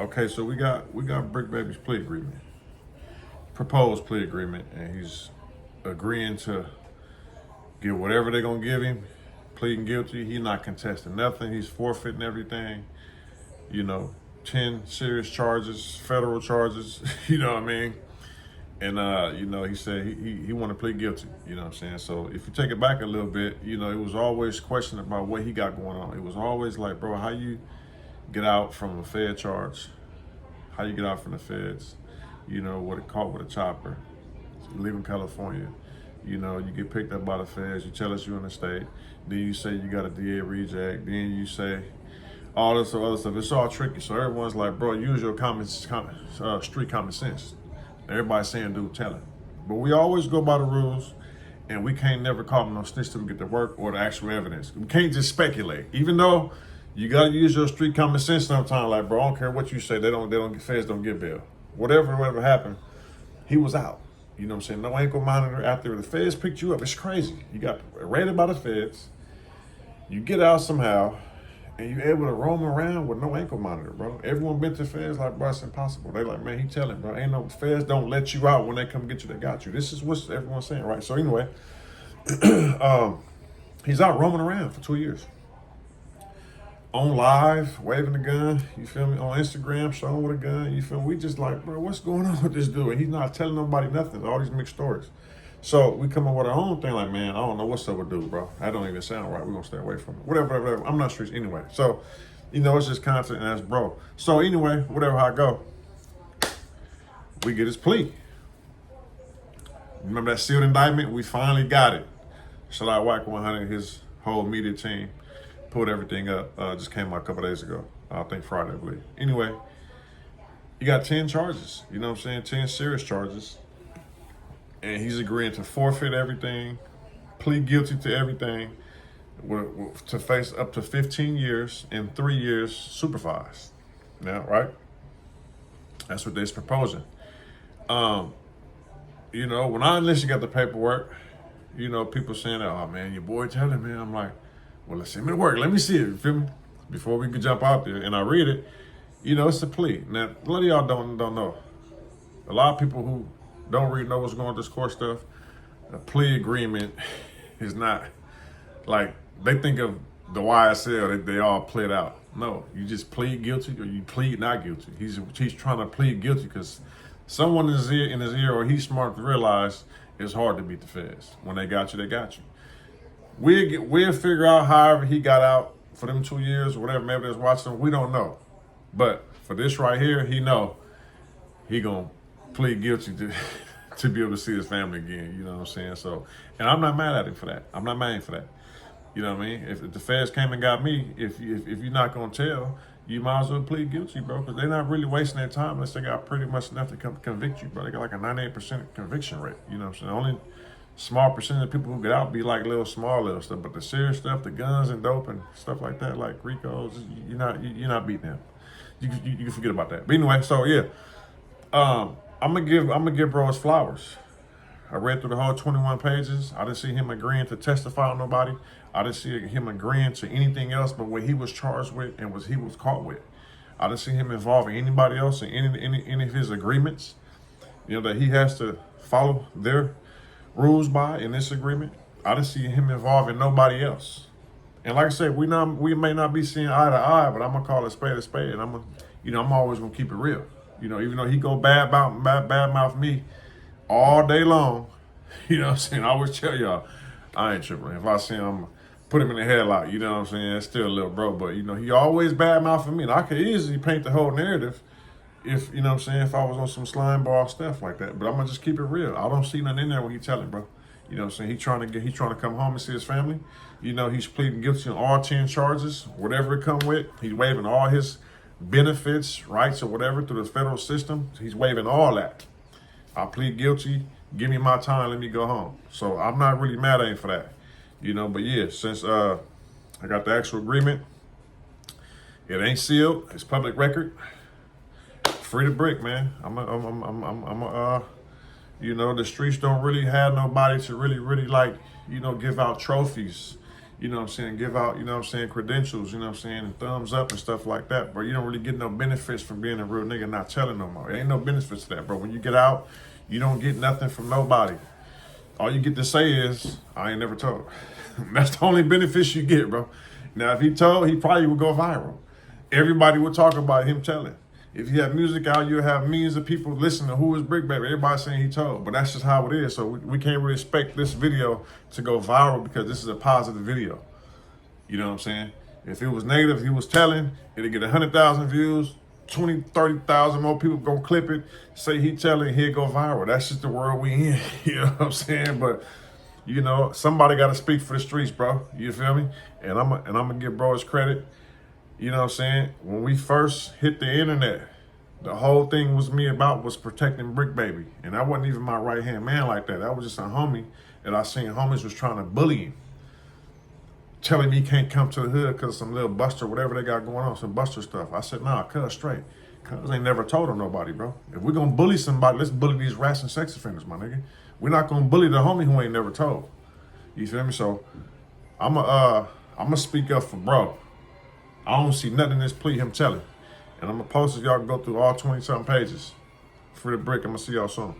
Okay, so we got Bricc Baby's plea agreement, proposed plea agreement, and he's agreeing to give whatever they're gonna give him, pleading guilty. He's not contesting nothing. He's forfeiting everything. You know, 10 serious charges, federal charges. You know what I mean? And he said he want to plead guilty. You know what I'm saying? So if you take it back a little bit, it was always question about what he got going on. It was always like, bro, how you get out from a Fed charge? How you get out from the feds? What it caught with a chopper. You live in California. You get picked up by the feds. You tell us you're in the state. Then you say you got a DA reject. Then you say all this other stuff. It's all tricky. So everyone's like, bro, use your street common sense. Everybody's saying, dude, tell it. But we always go by the rules, and we can't never call them no snitch till we get the work or the actual evidence. We can't just speculate. Even though you gotta use your street common sense sometimes, like, bro, I don't care what you say, feds don't get bail. Whatever happened, he was out. You know what I'm saying? No ankle monitor after the feds picked you up. It's crazy. You got raided by the feds. You get out somehow, and you're able to roam around with no ankle monitor, bro. Everyone been to feds like, bro, it's impossible. They like, man, he telling, bro, ain't no feds don't let you out when they come get you. They got you. This is what everyone's saying, right? So anyway, he's out roaming around for 2 years. On live, waving the gun, you feel me? On Instagram, showing with a gun, you feel me? We just like, bro, what's going on with this dude? And he's not telling nobody nothing, all these mixed stories. So we come up with our own thing like, man, I don't know what's up with dude, bro. That don't even sound right. We're going to stay away from it. Whatever. I'm not streets anyway. So, it's just content and that's bro. So anyway, whatever how I go, we get his plea. Remember that sealed indictment? We finally got it. Shout out Whack 100, his whole media team. Pulled everything up. Just came out a couple days ago. I think Friday, I believe. Anyway, you got 10 charges. You know what I'm saying? 10 serious charges. And he's agreeing to forfeit everything, plead guilty to everything, to face up to 15 years and 3 years supervised. Now, right? That's what they're proposing. When I initially got the paperwork, people saying, oh, man, your boy telling me. I'm like, well, let's send me to work. Let me see it, you feel me? Before we can jump out there. And I read it, it's a plea. Now, a lot of y'all don't know. A lot of people who don't really know what's going on with this court stuff, a plea agreement is not like, they think of the YSL, they all plead out. No, you just plead guilty or you plead not guilty. He's trying to plead guilty because someone in his ear, or he's smart to realize it's hard to beat the feds. When they got you, they got you. We'll figure out however he got out for them 2 years or whatever. Maybe they're watching. We don't know. But for this right here, he gonna plead guilty to be able to see his family again. You know what I'm saying? So, and I'm not mad at him for that. I'm not mad at him for that. You know what I mean? If the feds came and got me, if you're not gonna tell, you might as well plead guilty, bro, because they're not really wasting their time unless they got pretty much enough to convict you, bro. They got like a 98% conviction rate. You know what I'm saying? Only small percentage of people who get out be like little stuff, but the serious stuff, the guns and dope and stuff like that, like Ricos, you're not beating them. You can forget about that. But anyway, so yeah, I'm gonna give bro his flowers. I read through the whole 21 pages. I didn't see him agreeing to testify on nobody. I didn't see him agreeing to anything else but what he was charged with and what he was caught with. I didn't see him involving anybody else in any of his agreements. That he has to follow their rules by in this agreement. I didn't see him involving nobody else. And like I said, we may not be seeing eye to eye, but I'm gonna call a spade, and I'm always gonna keep it real. Even though he go bad mouth me all day long, what I'm saying? I always tell y'all, I ain't tripping. If I see him, put him in the headlock, you know what I'm saying? It's still a little bro, but he always bad mouthing me. And I could easily paint the whole narrative if, what I'm saying, if I was on some slime ball stuff like that. But I'm gonna just keep it real. I don't see nothing in there when he telling, bro. You know what I'm saying? He's trying to come home and see his family. He's pleading guilty on all 10 charges, whatever it come with. He's waiving all his benefits, rights, or whatever through the federal system. He's waiving all that. I plead guilty. Give me my time. Let me go home. So I'm not really mad at him for that. But yeah, since I got the actual agreement, it ain't sealed. It's public record. Free to Bricc, man. The streets don't really have nobody to really like, give out trophies. you know what I'm saying, give out, you know what I'm saying, credentials, you know what I'm saying, and thumbs up and stuff like that, bro. You don't really get no benefits from being a real nigga not telling no more. There ain't no benefits to that, bro. When you get out, you don't get nothing from nobody. All you get to say is, I ain't never told. That's the only benefits you get, bro. Now, if he told, he probably would go viral. Everybody would talk about him telling. If you have music out, you'll have millions of people listening to who is Bricc, baby. Everybody saying he told, but that's just how it is. So we can't really expect this video to go viral because this is a positive video. You know what I'm saying? If it was negative, he was telling, it'd get 100,000 views, 20, 30,000 more people gonna clip it, say he telling, he'd go viral. That's just the world we in. You know what I'm saying? But you know, somebody got to speak for the streets, bro. You feel me? And I'm gonna give bro his credit. You know what I'm saying? When we first hit the internet, the whole thing was protecting Bricc, baby. And I wasn't even my right-hand man like that. That was just a homie that I seen homies was trying to bully him. Telling me he can't come to the hood because of some little buster, whatever they got going on, some buster stuff. I said, nah, cuz straight. Cuz ain't never told him nobody, bro. If we're gonna bully somebody, let's bully these rats and sex offenders, my nigga. We're not gonna bully the homie who ain't never told. You feel me? So I'ma speak up for bro. I don't see nothing in this plea him telling. And I'm gonna post it. Y'all can go through all 20-something pages. For the Bricc, I'm gonna see y'all soon.